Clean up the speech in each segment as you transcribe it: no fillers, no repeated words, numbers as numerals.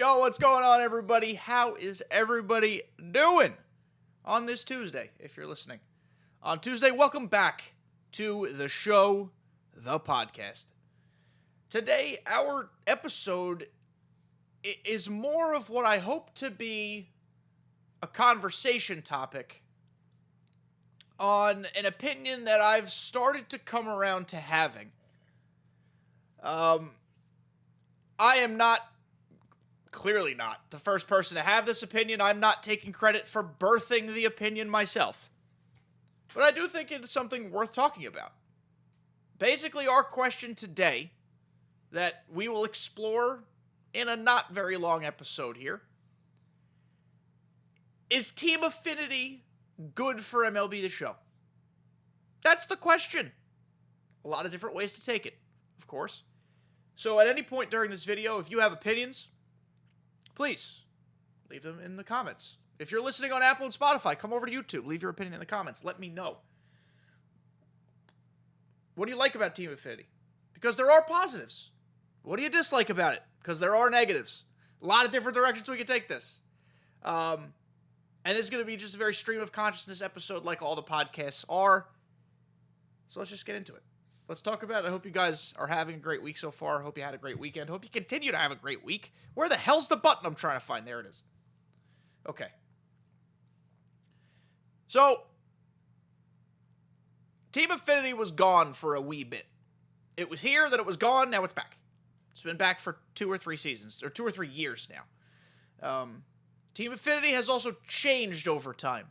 Yo, what's going on, everybody? How is everybody doing on this Tuesday, if you're listening? On Tuesday, welcome back to the show, the podcast. Today, our episode is more of what I hope to be a conversation topic on an opinion that I've started to come around to having. I am clearly not the first person to have this opinion. I'm not taking credit for birthing the opinion myself. But I do think it's something worth talking about. Basically, our question today that we will explore in a not very long episode here is Team Affinity good for MLB The Show? That's the question. A lot of different ways to take it, of course. So at any point during this video, if you have opinions, please leave them in the comments. If you're listening on Apple and Spotify, come over to YouTube. Leave your opinion in the comments. Let me know. What do you like about Team Affinity? Because there are positives. What do you dislike about it? Because there are negatives. A lot of different directions we can take this. And this is going to be just a very stream of consciousness episode like all the podcasts are. So let's just get into it. Let's talk about it. I hope you guys are having a great week so far. I hope you had a great weekend. I hope you continue to have a great week. Where the hell's the button I'm trying to find? There it is. Okay. So, Team Affinity was gone for a wee bit. It was here, then it was gone, now it's back. It's been back for 2 or 3 seasons, or 2 or 3 years now. Team Affinity has also changed over time.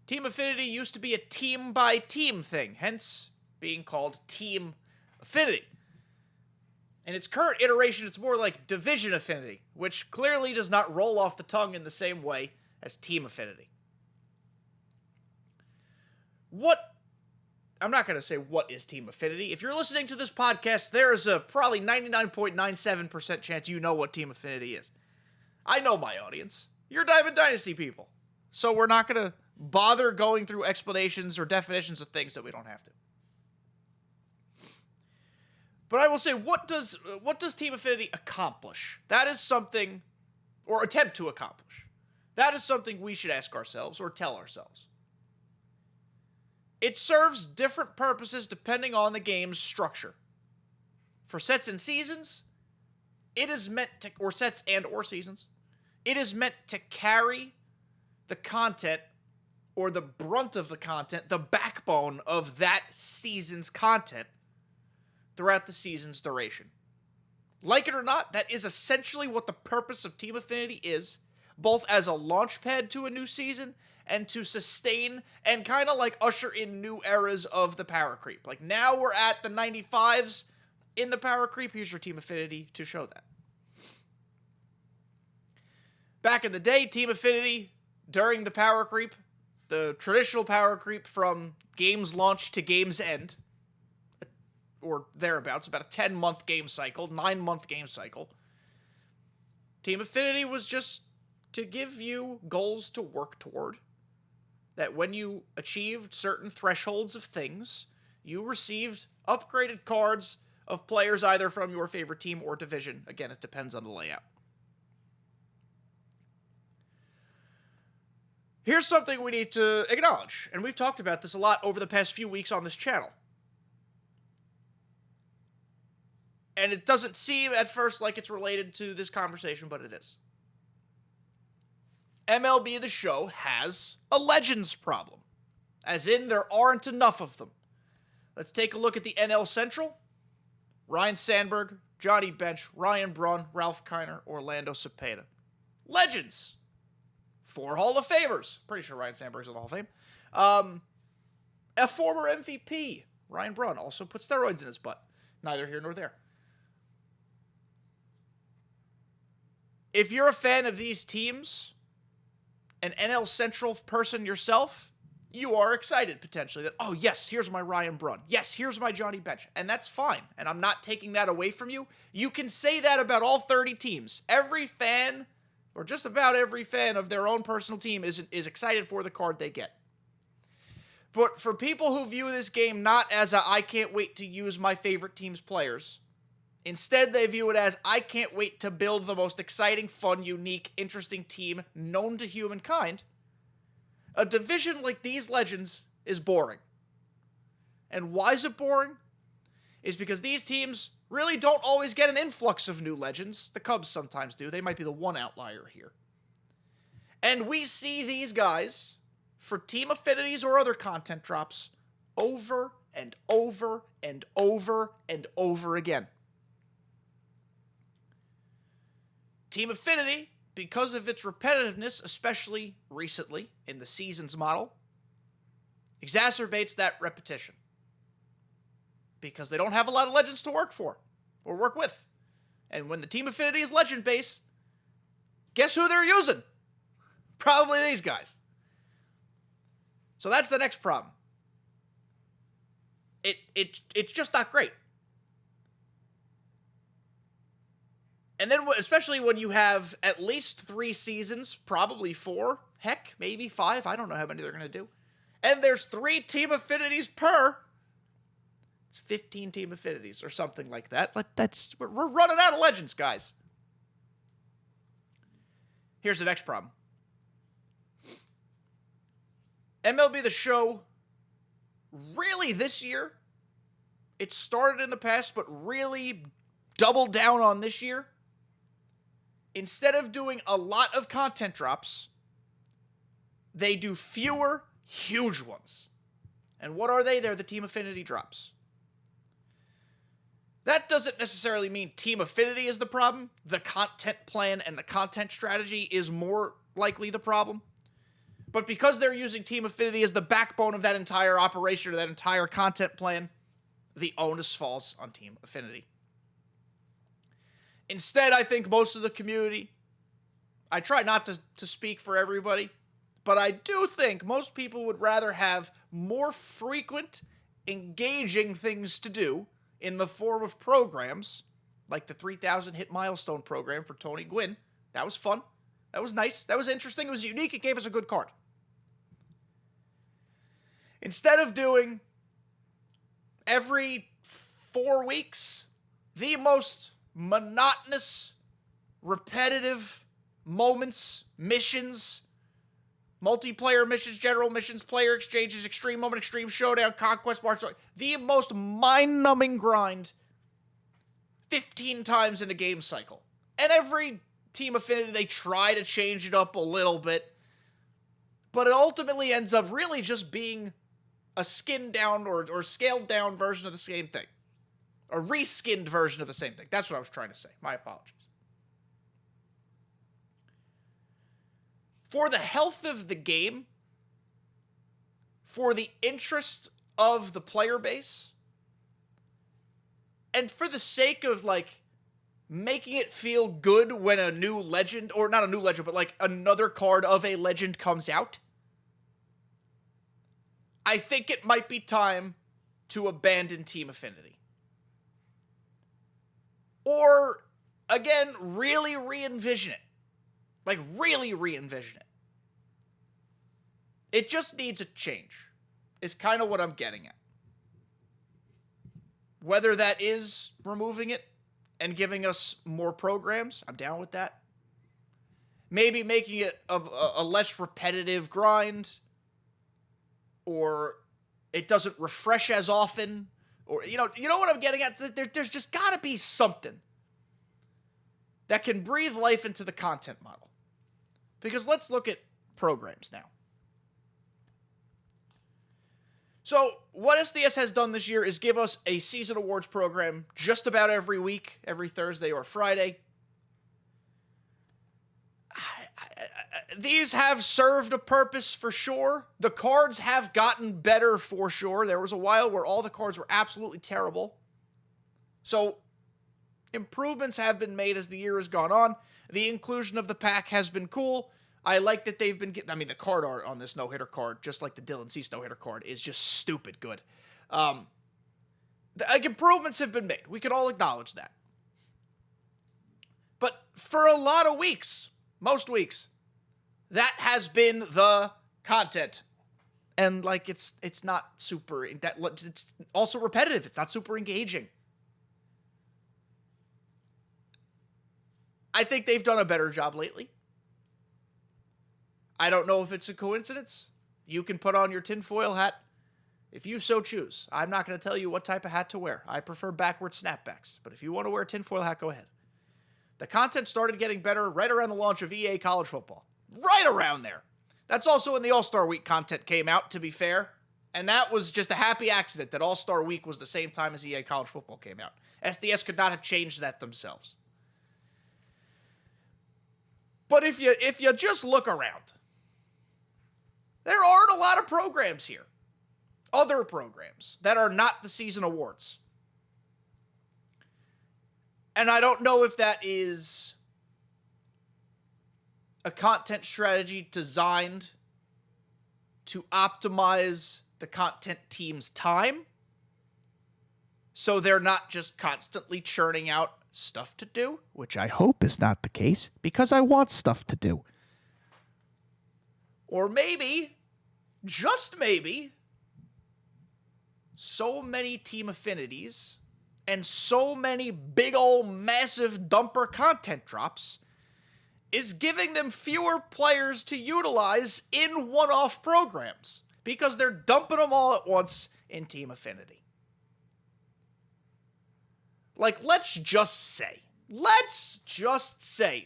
Team Affinity used to be a team-by-team thing, hence being called Team Affinity. In its current iteration, it's more like Division Affinity, which clearly does not roll off the tongue in the same way as Team Affinity. I'm not going to say what is Team Affinity. If you're listening to this podcast, there is a probably 99.97% chance you know what Team Affinity is. I know my audience. You're Diamond Dynasty people. So we're not going to bother going through explanations or definitions of things that we don't have to. But I will say, what does Team Affinity accomplish? That is something, or attempt to accomplish. That is something we should ask ourselves or tell ourselves. It serves different purposes depending on the game's structure. For sets and seasons, it is meant to, or sets and or seasons, it is meant to carry the content or the brunt of the content, the backbone of that season's content throughout the season's duration. Like it or not, that is essentially what the purpose of Team Affinity is, both as a launch pad to a new season and to sustain and kind of like usher in new eras of the power creep. Like now we're at the 95s in the power creep. Here's your Team Affinity to show that. Back in the day, Team Affinity, during the power creep, the traditional power creep from game's launch to game's end, or thereabouts, about a 10-month game cycle, 9-month game cycle. Team Affinity was just to give you goals to work toward, that when you achieved certain thresholds of things, you received upgraded cards of players either from your favorite team or division. Again, it depends on the layout. Here's something we need to acknowledge, and we've talked about this a lot over the past few weeks on this channel. And it doesn't seem at first like it's related to this conversation, but it is. MLB The Show has a Legends problem. As in, there aren't enough of them. Let's take a look at the NL Central. Ryan Sandberg, Johnny Bench, Ryan Braun, Ralph Kiner, Orlando Cepeda. Legends. 4 Hall of Famers. Pretty sure Ryan Sandberg's in the Hall of Fame. A former MVP, Ryan Braun, also put steroids in his butt. Neither here nor there. If you're a fan of these teams, an NL Central person yourself, you are excited potentially that, oh yes, here's my Ryan Braun. Yes, here's my Johnny Bench. And that's fine. And I'm not taking that away from you. You can say that about all 30 teams. Every fan, or just about every fan of their own personal team is excited for the card they get. But for people who view this game not as a I can't wait to use my favorite team's players, Instead, they view it as, I can't wait to build the most exciting, fun, unique, interesting team known to humankind. A division like these Legends is boring. And why is it boring? Is because these teams really don't always get an influx of new Legends. The Cubs sometimes do. They might be the one outlier here. And we see these guys, for Team Affinities or other content drops, over and over and over and over again. Team Affinity, because of its repetitiveness, especially recently in the Seasons model, exacerbates that repetition. Because they don't have a lot of Legends to work for, or work with. And when the Team Affinity is Legend base, guess who they're using? Probably these guys. So that's the next problem. It's just not great. And then, especially when you have at least 3 seasons, probably 4, heck, maybe 5, I don't know how many they're going to do. And there's 3 Team Affinities per. It's 15 Team Affinities or something like that. We're running out of Legends, guys. Here's the next problem. MLB The Show, really this year, it started in the past, but really doubled down on this year. Instead of doing a lot of content drops, they do fewer, huge ones. And what are they? They're the Team Affinity drops. That doesn't necessarily mean Team Affinity is the problem. The content plan and the content strategy is more likely the problem. But because they're using Team Affinity as the backbone of that entire operation or that entire content plan, the onus falls on Team Affinity. Instead, I think most of the community, I try not to speak for everybody, but I do think most people would rather have more frequent, engaging things to do in the form of programs, like the 3,000 hit milestone program for Tony Gwynn. That was fun. That was nice. That was interesting. It was unique. It gave us a good card. Instead of doing every 4 weeks, the most monotonous, repetitive moments, missions, multiplayer missions, general missions, player exchanges, extreme moment, extreme showdown, conquest march, the most mind-numbing grind 15 times in a game cycle. And every Team Affinity, they try to change it up a little bit, but it ultimately ends up really just being a skinned down or scaled down version of the same thing. A reskinned version of the same thing. That's what I was trying to say. My apologies. For the health of the game, for the interest of the player base, and for the sake of, making it feel good when a new Legend, or not a new Legend, but, another card of a Legend comes out, I think it might be time to abandon Team Affinity. Or, again, really re-envision it. Really re-envision it. It just needs a change, is kind of what I'm getting at. Whether that is removing it and giving us more programs, I'm down with that. Maybe making it a less repetitive grind, or it doesn't refresh as often, or, you know what I'm getting at? There's just got to be something that can breathe life into the content model. Because let's look at programs now. So, what SDS has done this year is give us a season awards program just about every week, every Thursday or Friday. These have served a purpose for sure. The cards have gotten better for sure. There was a while where all the cards were absolutely terrible. So, improvements have been made as the year has gone on. The inclusion of the pack has been cool. I like that they've been getting, the card art on this no-hitter card, just like the Dylan Cease no-hitter card, is just stupid good. Improvements have been made. We can all acknowledge that. But for a lot of weeks, most weeks, that has been the content. And, it's not super, it's also repetitive. It's not super engaging. I think they've done a better job lately. I don't know if it's a coincidence. You can put on your tinfoil hat if you so choose. I'm not going to tell you what type of hat to wear. I prefer backward snapbacks. But if you want to wear a tinfoil hat, go ahead. The content started getting better right around the launch of EA College Football. Right around there. That's also when the All-Star Week content came out, to be fair. And that was just a happy accident that All-Star Week was the same time as EA College Football came out. SDS could not have changed that themselves. But if you just look around, there aren't a lot of programs here. Other programs that are not the season awards. And I don't know if that is a content strategy designed to optimize the content team's time, so they're not just constantly churning out stuff to do, which I hope is not the case, because I want stuff to do. Or maybe, just maybe, so many team affinities and so many big old massive dumper content drops is giving them fewer players to utilize in one-off programs because they're dumping them all at once in team affinity. Like, let's just say,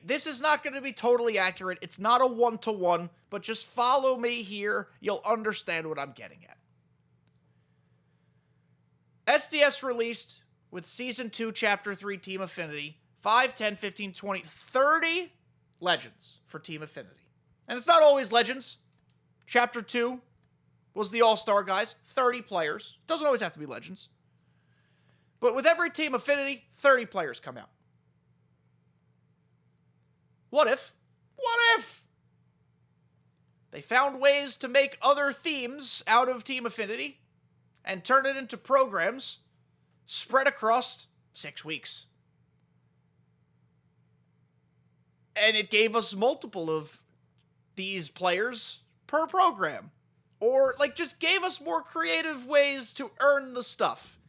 this is not going to be totally accurate. It's not a one-to-one, but just follow me here. You'll understand what I'm getting at. SDS released with Season 2, Chapter 3, Team Affinity, 5, 10, 15, 20, 30 legends for Team Affinity. And it's not always legends. Chapter 2 was the All-Star guys, 30 players. Doesn't always have to be legends. But with every Team Affinity, 30 players come out. What if they found ways to make other themes out of Team Affinity and turn it into programs spread across 6 weeks? And it gave us multiple of these players per program. Or, like, just gave us more creative ways to earn the stuff.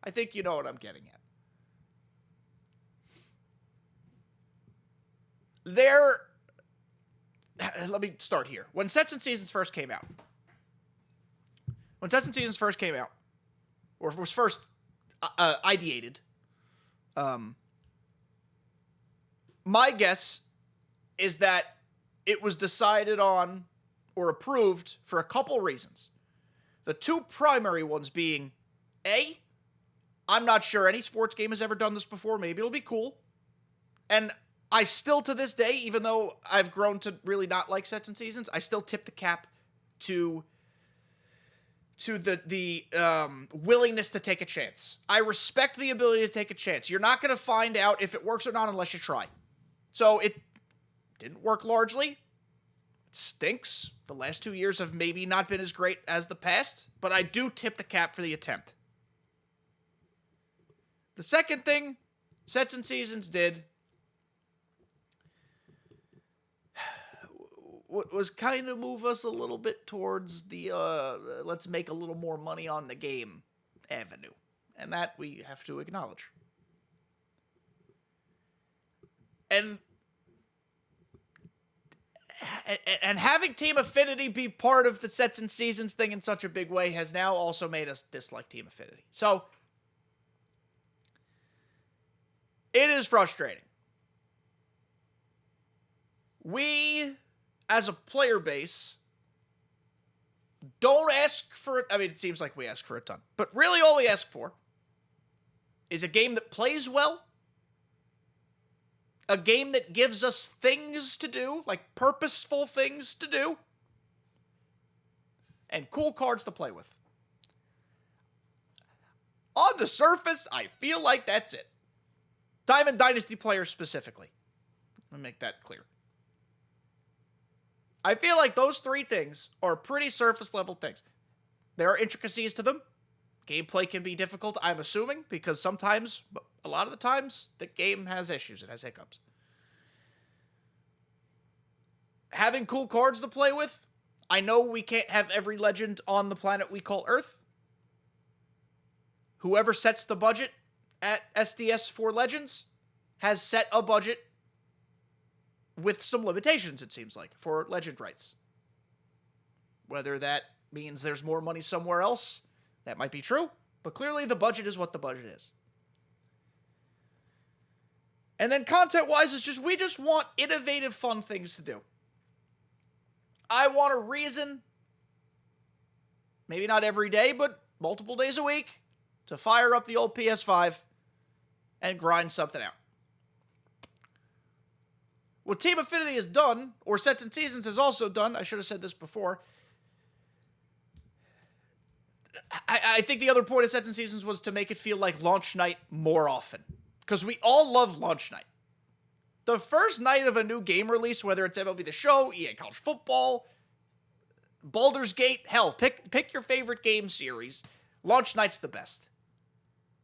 I think you know what I'm getting at. Let me start here. When Sets and Seasons first came out, or was first ideated, my guess is that it was decided on or approved for a couple reasons. The two primary ones being, A, I'm not sure any sports game has ever done this before. Maybe it'll be cool. And I still, to this day, even though I've grown to really not like Sets and Seasons, I still tip the cap to the willingness to take a chance. I respect the ability to take a chance. You're not going to find out if it works or not unless you try. So it didn't work largely. It stinks. The last 2 years have maybe not been as great as the past, but I do tip the cap for the attempt. The second thing Sets and Seasons did was kind of move us a little bit towards the let's make a little more money on the game avenue. And that we have to acknowledge. And having Team Affinity be part of the Sets and Seasons thing in such a big way has now also made us dislike Team Affinity. So it is frustrating. We, as a player base, don't ask for it. I mean, it seems like we ask for a ton. But really all we ask for is a game that plays well, a game that gives us things to do, like purposeful things to do, and cool cards to play with. On the surface, I feel like that's it. Diamond Dynasty players specifically. Let me make that clear. I feel like those three things are pretty surface level things. There are intricacies to them. Gameplay can be difficult, I'm assuming, because sometimes, a lot of the times, the game has issues. It has hiccups. Having cool cards to play with. I know we can't have every legend on the planet we call Earth. Whoever sets the budget at SDS for Legends has set a budget with some limitations, it seems like, for legend rights. Whether that means there's more money somewhere else, that might be true, but clearly the budget is what the budget is. And then content-wise, we just want innovative, fun things to do. I want a reason, maybe not every day, but multiple days a week, to fire up the old PS5 and grind something out. What Team Affinity has done, or Sets and Seasons has also done, I should have said this before, I think the other point of Sets and Seasons was to make it feel like launch night more often. Because we all love launch night. The first night of a new game release, whether it's MLB The Show, EA College Football, Baldur's Gate, hell, pick your favorite game series. Launch night's the best.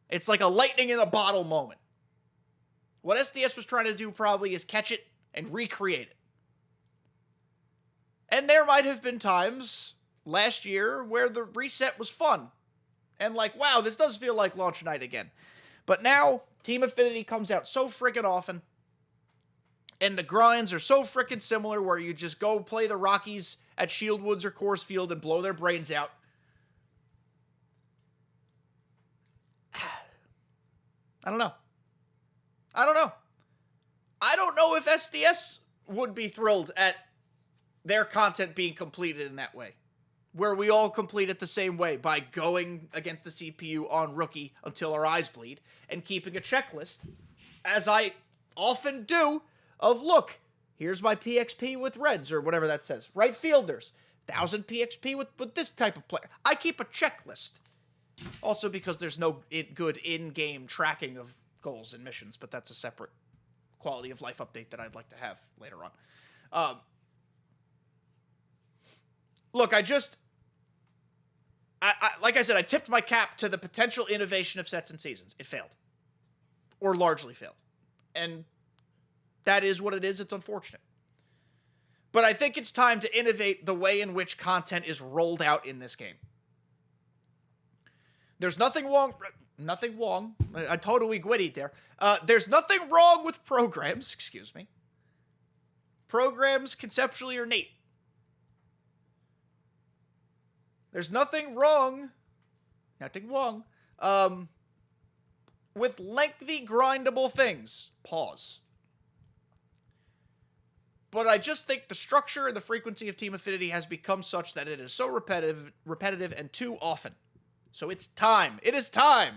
It's like a lightning in a bottle moment. What SDS was trying to do probably is catch it and recreate it. And there might have been times last year where the reset was fun. And like, wow, this does feel like launch night again. But now, Team Affinity comes out so freaking often. And the grinds are so freaking similar where you just go play the Rockies at Shield Woods or Coors Field and blow their brains out. I don't know. I don't know if SDS would be thrilled at their content being completed in that way. Where we all complete it the same way by going against the CPU on Rookie until our eyes bleed and keeping a checklist, as I often do, of look, here's my PXP with Reds or whatever that says. Right fielders, 1,000 PXP with this type of player. I keep a checklist. Also because there's no good in-game tracking of goals and missions, but that's a separate quality of life update that I'd like to have later on. Look, like I said, I tipped my cap to the potential innovation of Sets and Seasons. It failed. Or largely failed. And that is what it is. It's unfortunate. But I think it's time to innovate the way in which content is rolled out in this game. There's nothing wrong. I totally gwittied there. There's nothing wrong with programs. Excuse me. Programs conceptually are neat. There's nothing wrong with lengthy, grindable things. Pause. But I just think the structure and the frequency of Team Affinity has become such that it is so repetitive and too often. So it's time. It is time.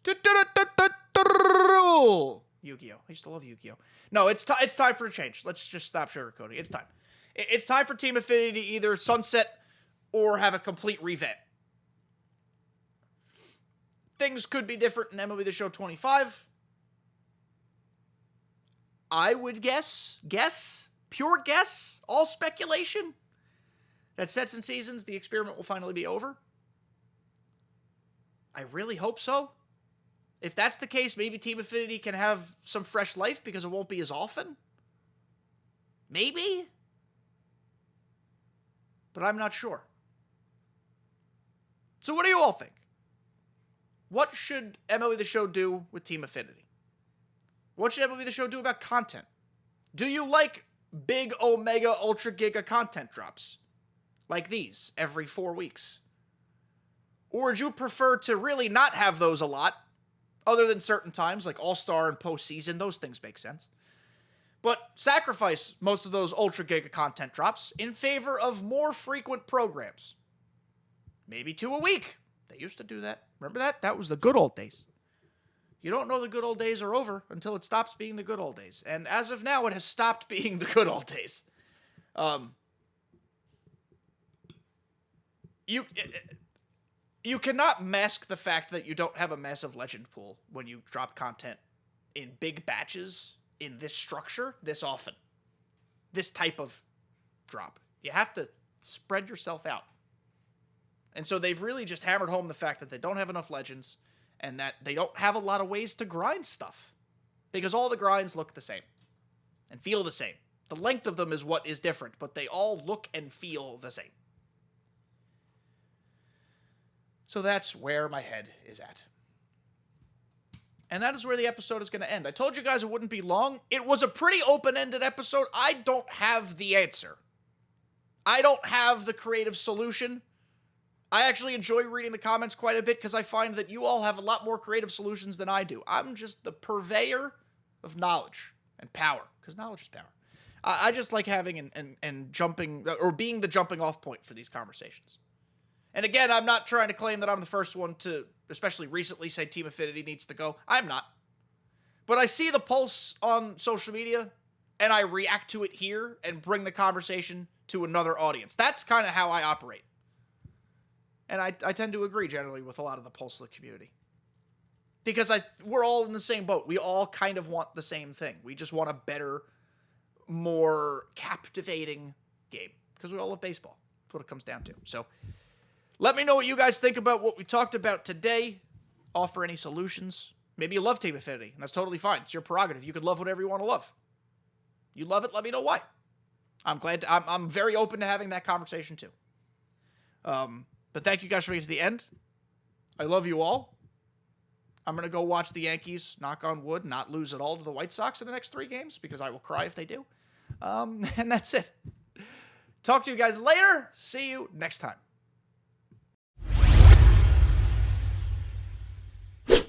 Yu-Gi-Oh! I used to love Yu-Gi-Oh! No, it's time for a change. Let's just stop sugarcoating. It's time. It's time for Team Affinity to either sunset or have a complete revamp. Things could be different in MLB The Show 25. I would guess, pure guess, all speculation, that Sets and Seasons, the experiment will finally be over. I really hope so. If that's the case, maybe Team Affinity can have some fresh life because it won't be as often. Maybe. But I'm not sure. So what do you all think? What should MLB The Show do with Team Affinity? What should MLB The Show do about content? Do you like big Omega Ultra Giga content drops? Like these, every 4 weeks? Or would you prefer to really not have those a lot, other than certain times, like All-Star and postseason? Those things make sense. But sacrifice most of those Ultra Giga content drops in favor of more frequent programs. Maybe 2 a week. They used to do that. Remember that? That was the good old days. You don't know the good old days are over until it stops being the good old days. And as of now, it has stopped being the good old days. You cannot mask the fact that you don't have a massive legend pool when you drop content in big batches in this structure this often. This type of drop. You have to spread yourself out. And so they've really just hammered home the fact that they don't have enough legends and that they don't have a lot of ways to grind stuff. Because all the grinds look the same and feel the same. The length of them is what is different, but they all look and feel the same. So that's where my head is at. And that is where the episode is going to end. I told you guys it wouldn't be long. It was a pretty open-ended episode. I don't have the answer. I don't have the creative solution. I actually enjoy reading the comments quite a bit because I find that you all have a lot more creative solutions than I do. I'm just the purveyor of knowledge and power, because knowledge is power. I just like having and jumping, or being the jumping off point for these conversations. And again, I'm not trying to claim that I'm the first one to, especially recently, say Team Affinity needs to go. I'm not. But I see the pulse on social media, and I react to it here and bring the conversation to another audience. That's kind of how I operate. And I tend to agree generally with a lot of the pulse of the community. Because we're all in the same boat. We all kind of want the same thing. We just want a better, more captivating game. Because we all love baseball. That's what it comes down to. So, let me know what you guys think about what we talked about today. Offer any solutions. Maybe you love Team Affinity, and that's totally fine. It's your prerogative. You can love whatever you want to love. You love it, let me know why. I'm very open to having that conversation too. But thank you guys for making it to the end. I love you all. I'm going to go watch the Yankees, knock on wood, not lose at all to the White Sox in the next 3 games, because I will cry if they do. And that's it. Talk to you guys later. See you next time.